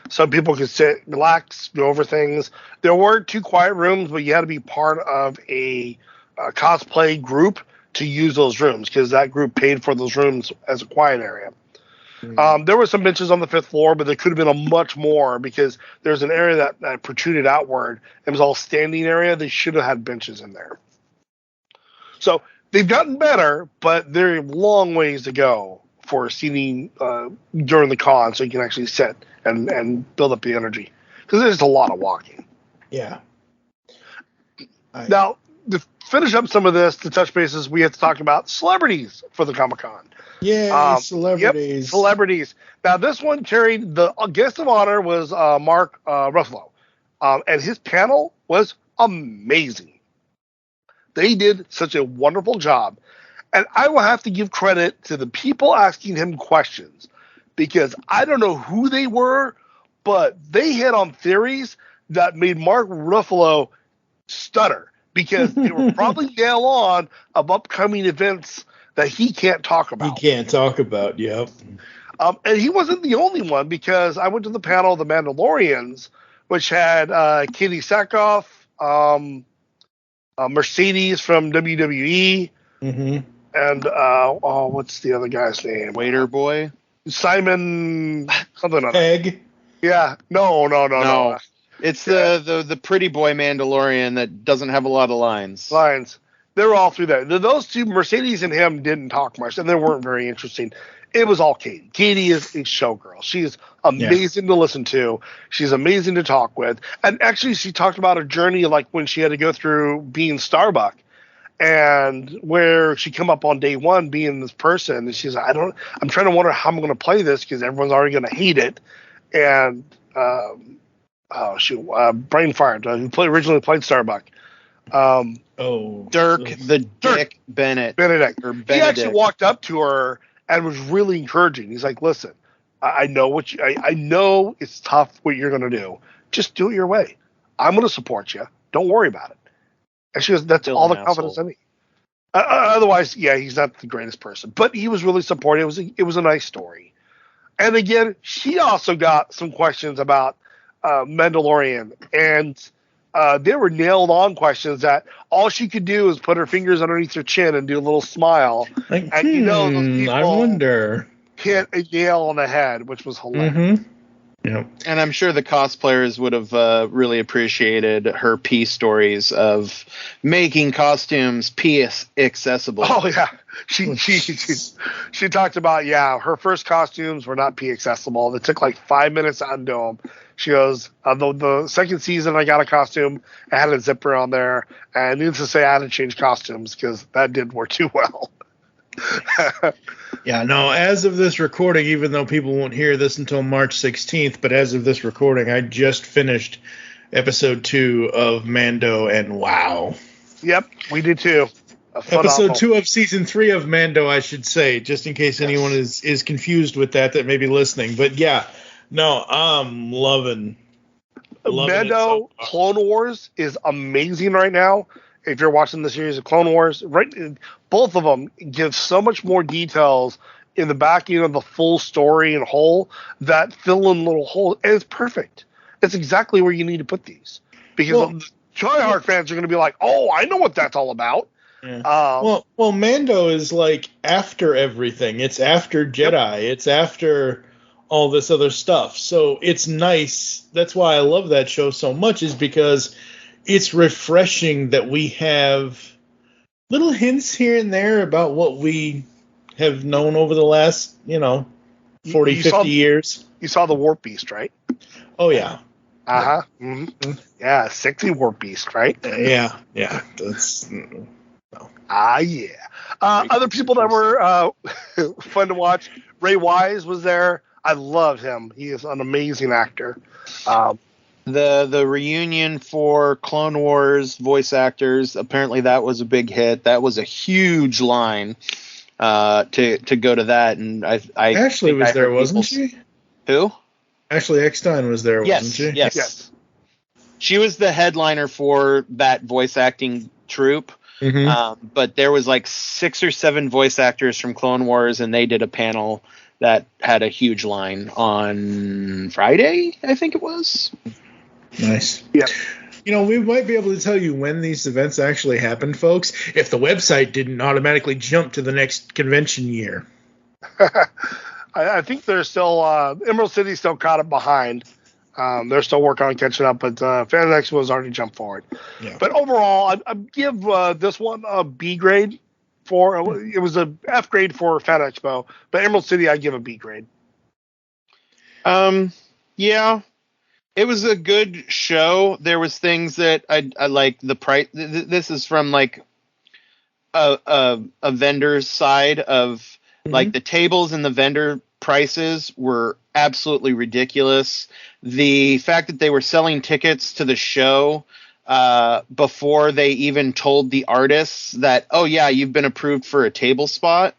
so people could sit, relax, go over things. There were 2 quiet rooms, but you had to be part of a cosplay group to use those rooms because that group paid for those rooms as a quiet area. Mm-hmm. There were some benches on the 5th floor, but there could have been a much more because there's an area that protruded outward. It was all standing area. They should have had benches in there. So they've gotten better, but there are long ways to go for seating during the con, so you can actually sit and build up the energy. Because there's a lot of walking. Yeah. Now, to finish up some of this, to touch bases, we have to talk about celebrities for the Comic-Con. Yeah, celebrities. Yep, celebrities. Now, this one carried, the guest of honor was Mark Ruffalo. And his panel was amazing. They did such a wonderful job. And I will have to give credit to the people asking him questions because I don't know who they were, but they hit on theories that made Mark Ruffalo stutter because they were probably nail on of upcoming events that he can't talk about. He can't talk about, yep. And he wasn't the only one because I went to the panel of the Mandalorians, which had Katie Sackhoff, Mercedes from WWE, and what's the other guy's name? Waiter boy, Simon something. Pegg. Yeah, no. It's the pretty boy Mandalorian that doesn't have a lot of lines. They were all through there. Those 2, Mercedes and him, didn't talk much, and they weren't very interesting. It was all Katie. Katie is a showgirl. She's amazing to listen to. She's amazing to talk with. And actually, she talked about her journey, like when she had to go through being Starbuck, and where she come up on day 1 being this person. And she's like, I'm trying to wonder how I'm going to play this because everyone's already going to hate it. And brain fired. Who originally played Starbuck. Dick Benedict. He actually walked up to her and was really encouraging. He's like, listen, I know I know it's tough what you're going to do. Just do it your way. I'm going to support you. Don't worry about it. And she goes, that's all the confidence I need. Otherwise, he's not the greatest person. But he was really supportive. It was a nice story. And again, she also got some questions about Mandalorian. And they were nailed on questions that all she could do is put her fingers underneath her chin and do a little smile. Like, and those people I wonder. Hit a nail on the head, which was hilarious. Yep. And I'm sure the cosplayers would have really appreciated her P stories of making costumes P accessible. Oh yeah, she talked about her first costumes were not P accessible. It took like 5 minutes to undo them. She goes, the second season I got a costume, I had a zipper on there, and needless to say, I had to change costumes because that didn't work too well. Yeah, no, as of this recording, even though people won't hear this until March 16th, but as of this recording, I just finished episode 2 of Mando, and wow. Yep, we did too. Episode 2 of season 3 of Mando, I should say, just in case anyone is confused with that may be listening. But yeah, no, I'm loving Mando Clone Wars is amazing right now. If you're watching the series of Clone Wars, right, both of them give so much more details in the backing of the full story and whole that fill in little holes. And it's perfect. It's exactly where you need to put these. Because tryhard fans are going to be like, oh, I know what that's all about. Yeah. Well, Mando is like after everything. It's after Jedi. Yep. It's after all this other stuff. So it's nice. That's why I love that show so much, is because it's refreshing that we have little hints here and there about what we have known over the last, 40, 50 years. You saw the Warp Beast, right? Oh, yeah. Uh-huh. Mm-hmm. Yeah, sexy Warp Beast, right? Yeah. That's... No. Yeah. Other people that were fun to watch, Ray Wise was there. I loved him. He is an amazing actor. The reunion for Clone Wars voice actors, apparently that was a big hit. That was a huge line to go to that. And I Ashley was there, wasn't she? Who? Ashley Eckstein was there, wasn't she? Yes. She was the headliner for that voice acting troupe. Mm-hmm. But there was like 6 or 7 voice actors from Clone Wars, and they did a panel that had a huge line on Friday, I think it was. Nice. Yeah. We might be able to tell you when these events actually happened, folks, if the website didn't automatically jump to the next convention year. I think they're still Emerald City still caught up behind. They're still working on catching up, but FanEx was already jumped forward. Yeah. But overall, I'd give this one a B grade. It was a F grade for Fan Expo, but Emerald City I'd give a B grade. Yeah, it was a good show. There was things that I like. The price. This is from like a vendor's side of like the tables and the vendor prices were absolutely ridiculous. The fact that they were selling tickets to the show before they even told the artists that, oh yeah, you've been approved for a table spot.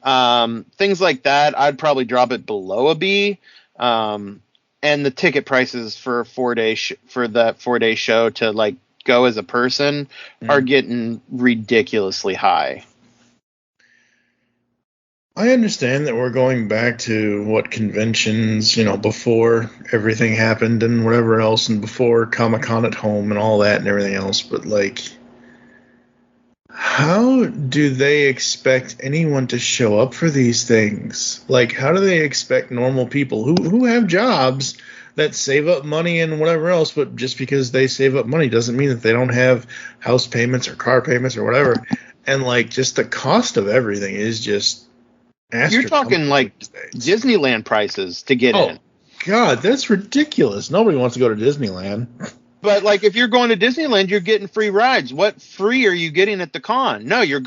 Things like that, I'd probably drop it below a B. And the ticket prices for for that 4-day show to like go as a person are getting ridiculously high. I understand that we're going back to what conventions, before everything happened and whatever else, and before Comic-Con at home and all that and everything else, but like, how do they expect anyone to show up for these things? Like, how do they expect normal people who have jobs that save up money and whatever else, but just because they save up money doesn't mean that they don't have house payments or car payments or whatever. And like, just the cost of everything is just... You're talking like Disneyland prices to get in. God, that's ridiculous. Nobody wants to go to Disneyland. But like, if you're going to Disneyland, you're getting free rides. What free are you getting at the con? No, you're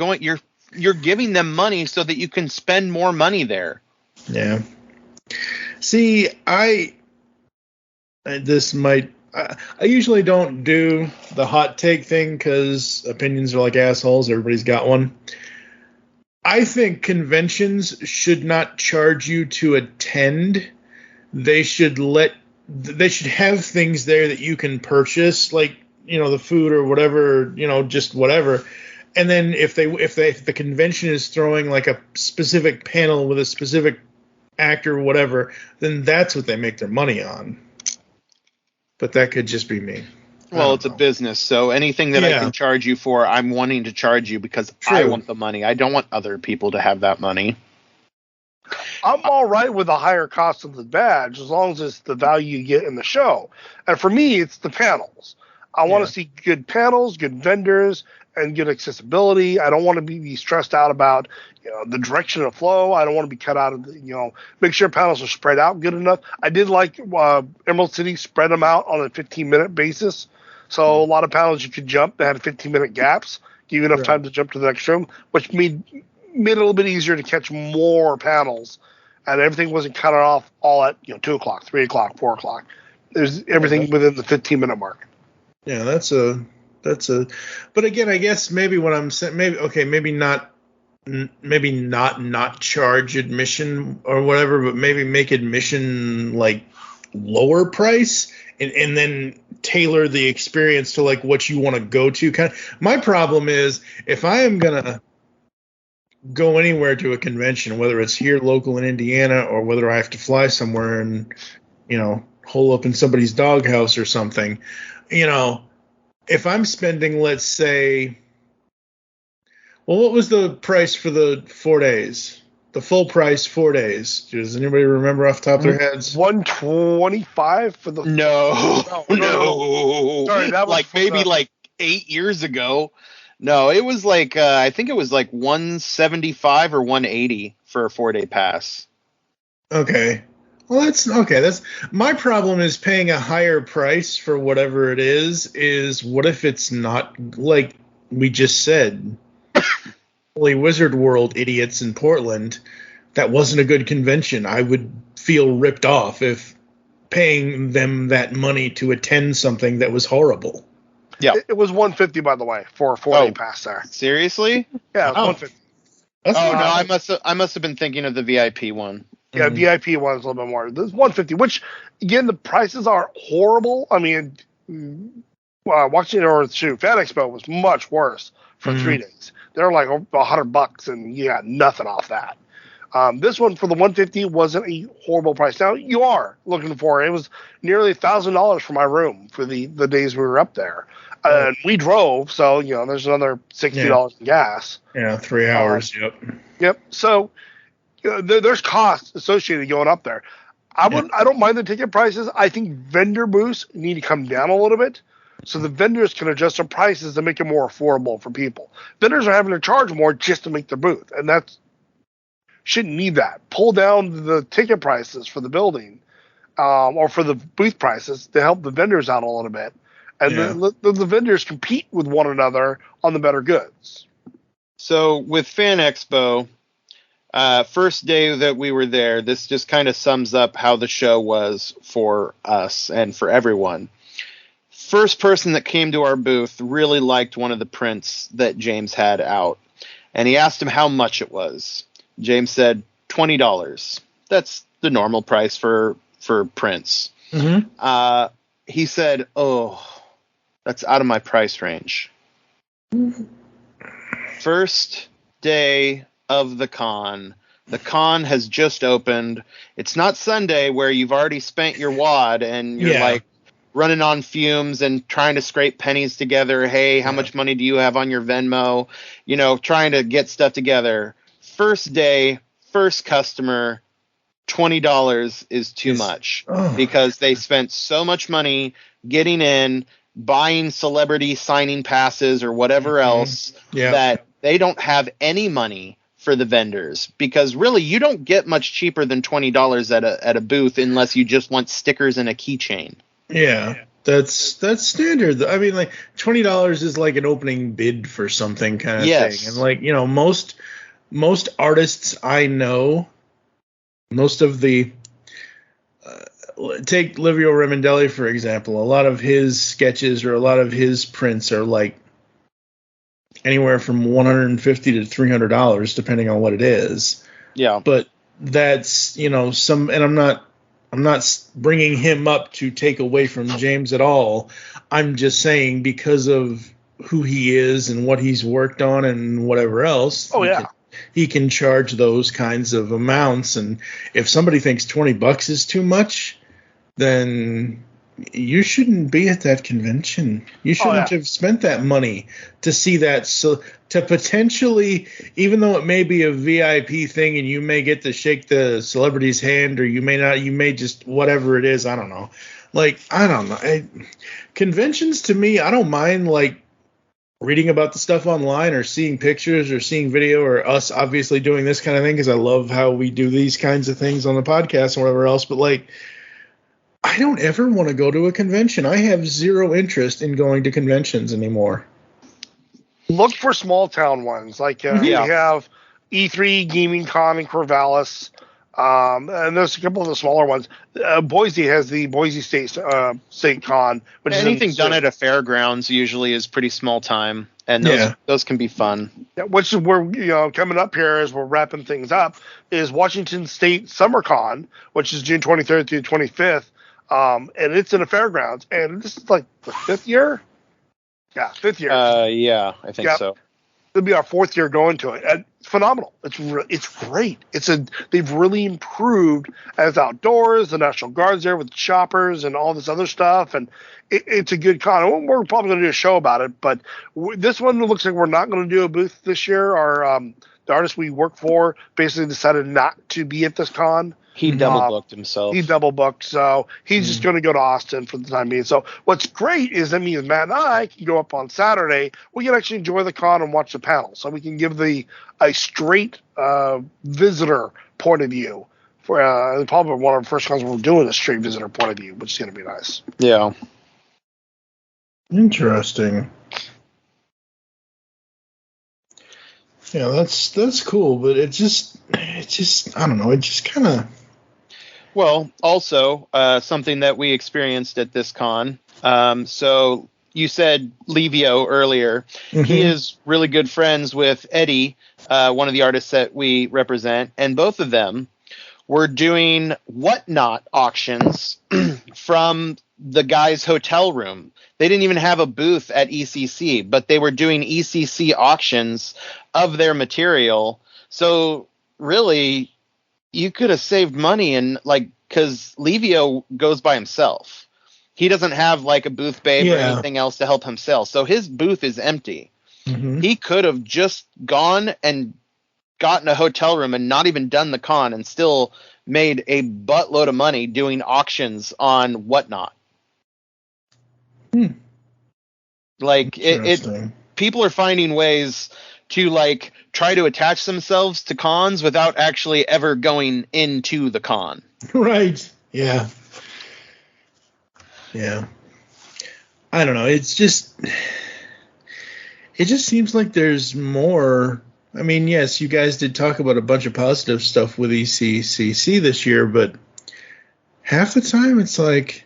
giving them money so that you can spend more money there. Yeah. See, I usually don't do the hot take thing because opinions are like assholes. Everybody's got one. I think conventions should not charge you to attend. They should have things there that you can purchase, like, the food or whatever, just whatever. And then if the convention is throwing like a specific panel with a specific actor or whatever, then that's what they make their money on. But that could just be me. Well, it's a business, so anything that I can charge you for, I'm wanting to charge you because I want the money. I don't want other people to have that money. I'm all right with a higher cost of the badge as long as it's the value you get in the show. And for me, it's the panels. I want to see good panels, good vendors, and good accessibility. I don't want to be stressed out about the direction of flow. I don't want to be cut out of make sure panels are spread out good enough. I did like Emerald City spread them out on a 15-minute basis. So a lot of panels you could jump that had 15-minute gaps, give you enough time to jump to the next room, which made it a little bit easier to catch more panels, and everything wasn't cut off all at 2 o'clock, 3 o'clock, 4 o'clock. There's everything within the 15-minute mark. Yeah, that's a. But again, I guess maybe what I'm saying, maybe not charge admission or whatever, but maybe make admission like lower price. And then tailor the experience to like what you want to go to. Kind of. My problem is if I am gonna go anywhere to a convention, whether it's here local in Indiana or whether I have to fly somewhere and hole up in somebody's doghouse or something, if I'm spending, let's say, what was the price for the 4 days? The full price 4 days. Does anybody remember off the top of their heads? $125 for the. No. Sorry, that was like maybe like 8 years ago. No, it was like I think it was like 175 or 180 for a 4-day pass. Okay. Well, that's okay. That's my problem is paying a higher price for whatever it is what if it's not like we just said? Holy Wizard World idiots in Portland. That wasn't a good convention. I would feel ripped off if paying them that money to attend something that was horrible. Yeah. It was $150, by the way, for a 4-day pass there. Seriously? Yeah, it was $150. No, I must have been thinking of the VIP one. Yeah, VIP one is a little bit more. There's $150, which again the prices are horrible. I mean, watching it or shoot, Fan Expo was much worse for 3 days. They're like $100, and you got nothing off that. This one for the $150 wasn't a horrible price. Now you are looking for it was nearly $1,000 for my room for the days we were up there, and we drove, so there's another $60 in gas. Yeah, 3 hours. Yep. So. There's costs associated going up there. I don't mind the ticket prices. I think vendor booths need to come down a little bit so the vendors can adjust their prices to make it more affordable for people. Vendors are having to charge more just to make their booth, and that shouldn't need that. Pull down the ticket prices for the building or for the booth prices to help the vendors out a little bit, and the vendors compete with one another on the better goods. So with Fan Expo, first day that we were there, this just kind of sums up how the show was for us and for everyone. First person that came to our booth really liked one of the prints that James had out, and he asked him how much it was. James said $20. That's the normal price for prints. He said, "Oh, that's out of my price range." First day of the con. The con has just opened. It's not Sunday where you've already spent your wad and you're like running on fumes and trying to scrape pennies together. Hey, how much money do you have on your Venmo? Trying to get stuff together. First day, first customer, $20 is too much because they spent so much money getting in, buying celebrity signing passes or whatever else that they don't have any money for the vendors, because really you don't get much cheaper than $20 at a booth unless you just want stickers and a keychain. Yeah, that's standard. I mean, like $20 is like an opening bid for something kind of thing. And like, most artists I know, most of the take Livio Remendelli for example, a lot of his sketches or a lot of his prints are like anywhere from $150 to $300, depending on what it is. Yeah. But that's, and I'm not bringing him up to take away from James at all. I'm just saying because of who he is and what he's worked on and whatever else. He can charge those kinds of amounts. And if somebody thinks $20 is too much, then you shouldn't be at that convention. You shouldn't have spent that money to see that. So to potentially, even though it may be a VIP thing and you may get to shake the celebrity's hand or you may not, you may just, whatever it is, I don't know. Conventions to me, I don't mind like reading about the stuff online or seeing pictures or seeing video or us obviously doing this kind of thing because I love how we do these kinds of things on the podcast and whatever else. But like, I don't ever want to go to a convention. I have zero interest in going to conventions anymore. Look for small town ones. Like we have E3 Gaming Con in Corvallis. And there's a couple of the smaller ones. Boise has the Boise State Con. Which anything done at a fairgrounds usually is pretty small time. And those can be fun. Yeah, which is where, coming up here as we're wrapping things up, is Washington State Summer Con, which is June 23rd through 25th. And it's in a fairgrounds, and this is like the 5th year. Yeah, 5th year. I think so. It'll be our 4th year going to it. And it's phenomenal. It's great. They've really improved as outdoors. The National Guard's there with the choppers and all this other stuff, and it's a good con. We're probably going to do a show about it, but this one looks like we're not going to do a booth this year. the artist we work for basically decided not to be at this con. He double booked himself. He double booked, so he's just going to go to Austin for the time being. So what's great is that me and Matt and I can go up on Saturday. We can actually enjoy the con and watch the panel, so we can give a straight visitor point of view. For probably one of the first cons we're doing a straight visitor point of view, which is going to be nice. Yeah. Interesting. Yeah, that's cool, but it just I don't know, it just kind of. Well, also something that we experienced at this con. So you said Livio earlier. Mm-hmm. He is really good friends with Eddie, one of the artists that we represent, and both of them were doing whatnot auctions from the guy's hotel room. They didn't even have a booth at ECC, but they were doing ECC auctions of their material. So really, you could have saved money because Livio goes by himself. He doesn't have like a booth babe or anything else to help him sell. So his booth is empty. Mm-hmm. He could have just gone and gotten a hotel room and not even done the con and still made a buttload of money doing auctions on whatnot. Like people are finding ways to like try to attach themselves to cons without actually ever going into the con. Right. Yeah. Yeah. I don't know. It just seems like there's more. I mean, yes, you guys did talk about a bunch of positive stuff with ECCC this year, but half the time it's like,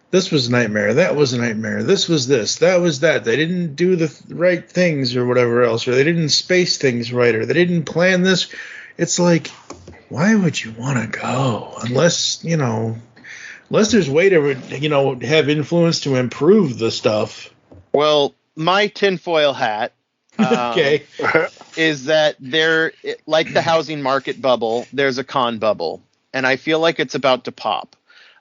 this was a nightmare, that was a nightmare, this was this, that was that. They didn't do the right things or whatever else, or they didn't space things right, or they didn't plan this. It's like, why would you want to go? Unless there's a way to, have influence to improve the stuff. Well, my tinfoil hat okay. is that there, like the housing market bubble, there's a con bubble. And I feel like it's about to pop.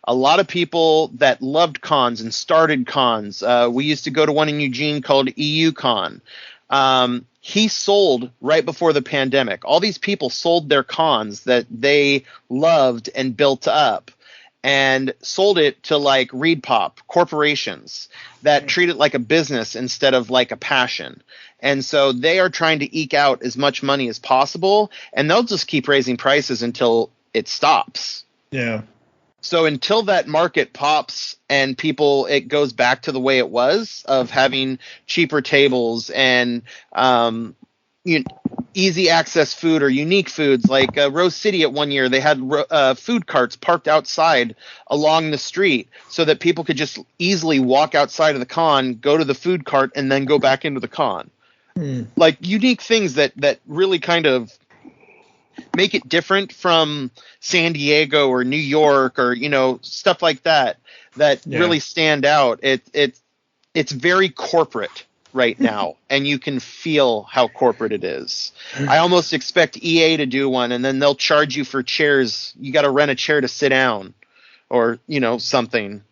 A lot of people that loved cons and started cons. We used to go to one in Eugene called EUCon. He sold right before the pandemic. All these people sold their cons that they loved and built up and sold it to like ReedPop corporations that treat it like a business instead of like a passion. And so they are trying to eke out as much money as possible, and they'll just keep raising prices until it stops. Yeah. So until that market pops and it goes back to the way it was of having cheaper tables and easy access food or unique foods, like Rose City at one year, they had food carts parked outside along the street so that people could just easily walk outside of the con, go to the food cart, and then go back into the con. Like unique things that really kind of make it different from San Diego or New York or, stuff like that really stand out. It's very corporate right now, and you can feel how corporate it is. I almost expect EA to do one, and then they'll charge you for chairs. You got to rent a chair to sit down or, something.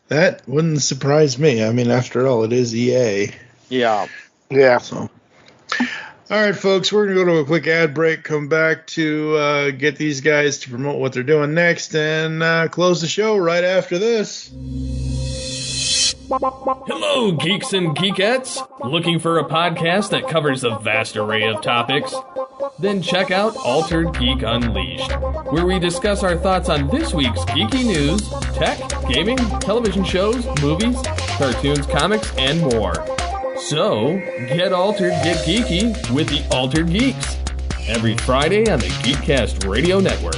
That wouldn't surprise me. I mean, after all, it is EA. Yeah. So. All right, folks, we're going to go to a quick ad break, come back to get these guys to promote what they're doing next, and close the show right after this. Hello, geeks and geekettes. Looking for a podcast that covers a vast array of topics? Then check out Altered Geek Unleashed, where we discuss our thoughts on this week's geeky news, tech, gaming, television shows, movies, cartoons, comics, and more. So, get altered, get geeky with the Altered Geeks. Every Friday on the Geekcast Radio Network.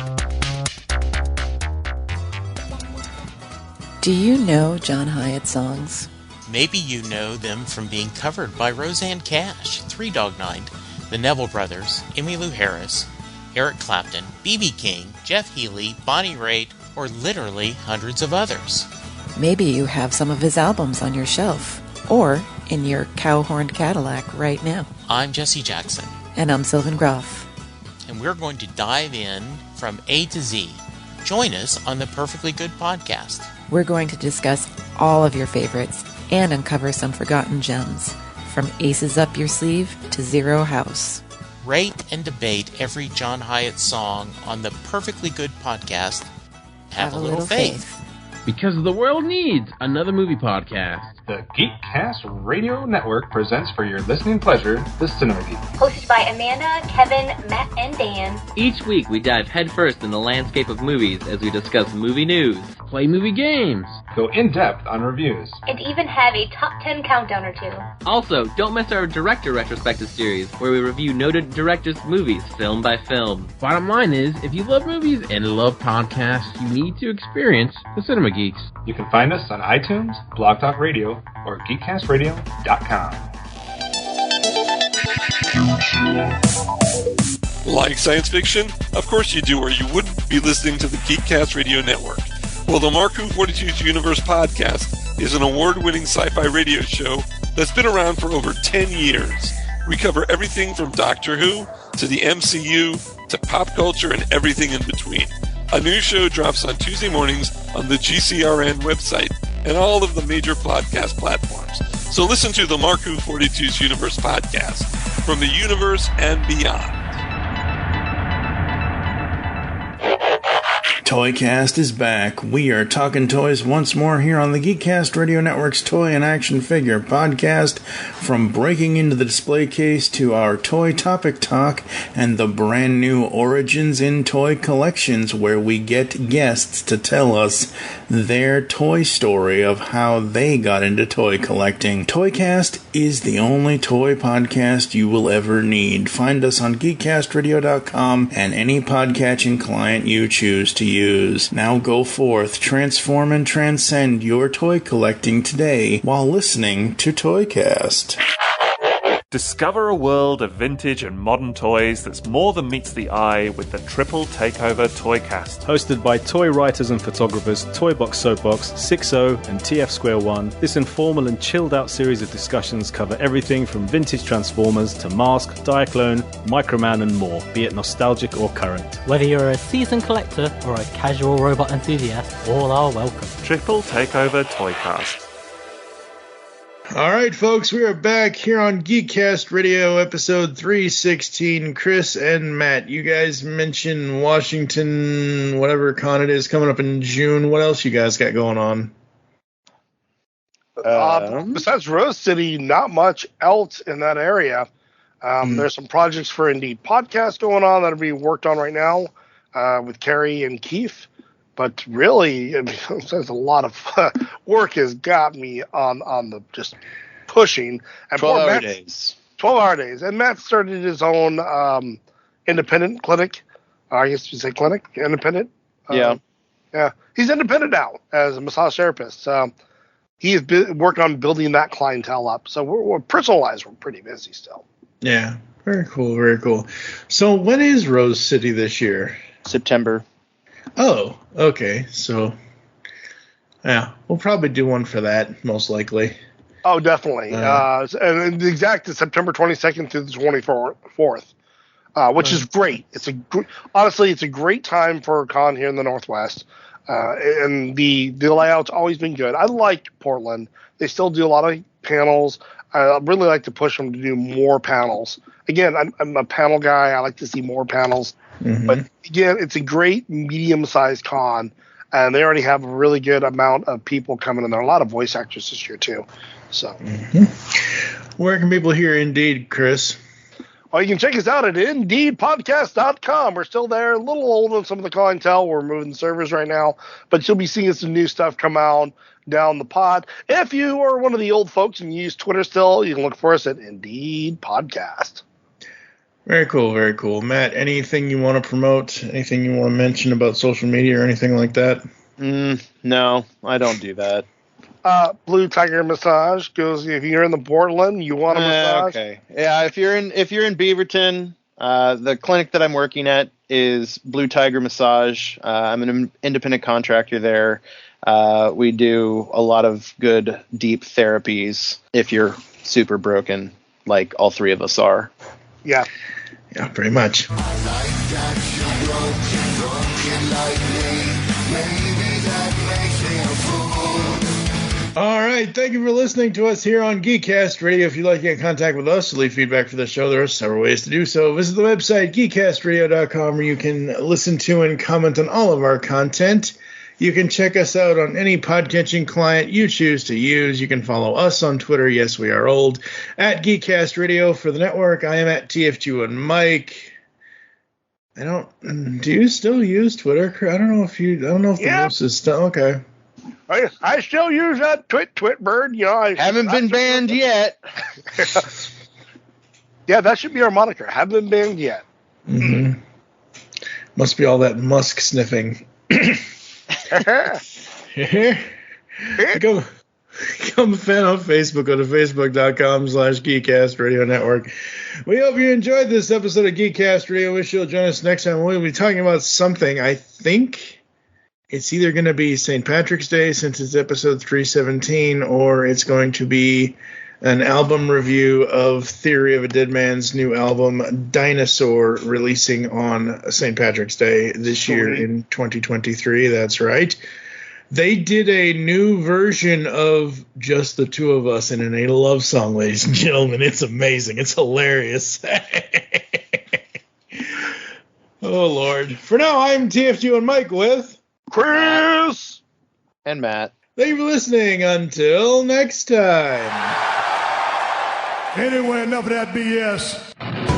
Do you know John Hyatt songs? Maybe you know them from being covered by Roseanne Cash, Three Dog Night, the Neville Brothers, Emmylou Harris, Eric Clapton, B.B. King, Jeff Healey, Bonnie Raitt, or literally hundreds of others. Maybe you have some of his albums on your shelf, or in your cow-horned Cadillac right now. I'm Jesse Jackson. And I'm Sylvan Groff. And we're going to dive in from A to Z. Join us on the Perfectly Good Podcast. We're going to discuss all of your favorites and uncover some forgotten gems, from Aces Up Your Sleeve to Zero House. Rate and debate every John Hyatt song on the Perfectly Good podcast. Have a little faith. Because the world needs another movie podcast. The Geekcast Radio Network presents for your listening pleasure the Cinema Geek. Hosted by Amanda, Kevin, Matt, and Dan. Each week we dive headfirst in the landscape of movies as we discuss movie news, play movie games, go in-depth on reviews, and even have a top 10 countdown or two. Also, don't miss our director retrospective series, where we review noted directors' movies film by film. Bottom line is, if you love movies and love podcasts, you need to experience the Cinema Geeks. You can find us on iTunes, Blog Talk Radio, or GeekCastRadio.com. Like science fiction? Of course you do, or you wouldn't be listening to the Geekcast Radio Network. Well, the Marku 42's Universe podcast is an award-winning sci-fi radio show that's been around for over 10 years. We cover everything from Doctor Who to the MCU to pop culture and everything in between. A new show drops on Tuesday mornings on the GCRN website and all of the major podcast platforms. So listen to the Marku 42's Universe podcast from the universe and beyond. Toycast is back. We are talking toys once more here on the Geekcast Radio Network's Toy and Action Figure podcast. From breaking into the display case to our toy topic talk and the brand new Origins in Toy collections, where we get guests to tell us their toy story of how they got into toy collecting. Toycast is the only toy podcast you will ever need. Find us on geekcastradio.com and any podcatching client you choose to use. Now go forth, transform and transcend your toy collecting today while listening to Toycast. Discover a world of vintage and modern toys that's more than meets the eye with the Triple Takeover Toycast. Hosted by toy writers and photographers Toybox Soapbox, 60 and TF Square 1, this informal and chilled out series of discussions cover everything from vintage Transformers to Mask, Diaclone, Microman and more, be it nostalgic or current. Whether you're a seasoned collector or a casual robot enthusiast, all are welcome. Triple Takeover Toycast. All right, folks, we are back here on Geekcast Radio, episode 316. Chris and Matt, you guys mentioned Washington, whatever con it is, coming up in June. What else you guys got going on? Besides Rose City, not much else in that area. There's some projects for Indeed Podcast going on that are being worked on right now with Carrie and Keith. But really, there's a lot of work has got me on the just pushing. And 12-hour days. 12-hour days. And Matt started his own independent clinic. I guess you say clinic? Independent? Yeah. Yeah. He's independent now as a massage therapist. He has worked on building that clientele up. So we're personalized. We're pretty busy still. Yeah. Very cool. Very cool. So when is Rose City this year? September. Oh, okay. So, yeah, we'll probably do one for that, most likely. Oh, definitely. And the exact is September 22nd through the 24th, which is great. Honestly, it's a great time for a con here in the Northwest. And the layout's always been good. I like Portland. They still do a lot of panels. I really like to push them to do more panels. Again, I'm a panel guy. I like to see more panels. Mm-hmm. But again, it's a great medium-sized con, and they already have a really good amount of people coming in there. A lot of voice actors this year too. So, Where can people hear Indeed, Chris? Well, you can check us out at IndeedPodcast.com. We're still there, a little old on some of the clientele. We're moving servers right now, but you'll be seeing some new stuff come out down the pod. If you are one of the old folks and you use Twitter still, you can look for us at Indeed Podcast. Very cool, very cool. Matt, anything you want to promote? Anything you want to mention about social media or anything like that? No, I don't do that. Blue Tiger Massage goes if you're in the Portland, you want a massage. Okay. Yeah, if you're in Beaverton, the clinic that I'm working at is Blue Tiger Massage. I'm an independent contractor there. We do a lot of good deep therapies if you're super broken, like all three of us are. Yeah. Yeah, pretty much. All right, right. Thank you for listening to us here on Geekcast Radio. If you'd like to get in contact with us to leave feedback for the show, there are several ways to do so. Visit the website, geekcastradio.com, where you can listen to and comment on all of our content. You can check us out on any podcatching client you choose to use. You can follow us on Twitter. Yes, we are old. At Geekcast Radio for the network. I am at TFG1Mike. Do you still use Twitter? I don't know if the moose is still, okay. I still use that Twitbird. You know, I haven't been banned yet. Yeah, that should be our moniker. Haven't been banned yet. Mm-hmm. Must be all that Musk sniffing. Become a fan on Facebook. Go to facebook.com/Geekcast Radio Network. We hope you enjoyed this episode of Geekcast Radio. Wish you'll join us next time. We'll be talking about something. I think it's either going to be St. Patrick's Day, since it's episode 317, or it's going to be an album review of Theory of a Dead Man's new album, Dinosaur, releasing on St. Patrick's Day this year in 2023. That's right. They did a new version of Just the Two of Us in a love song, ladies and gentlemen. It's amazing. It's hilarious. Oh, Lord. For now, I'm TFG1Mike with Chris and Matt. Thank you for listening. Until next time. Anyway, enough of that BS.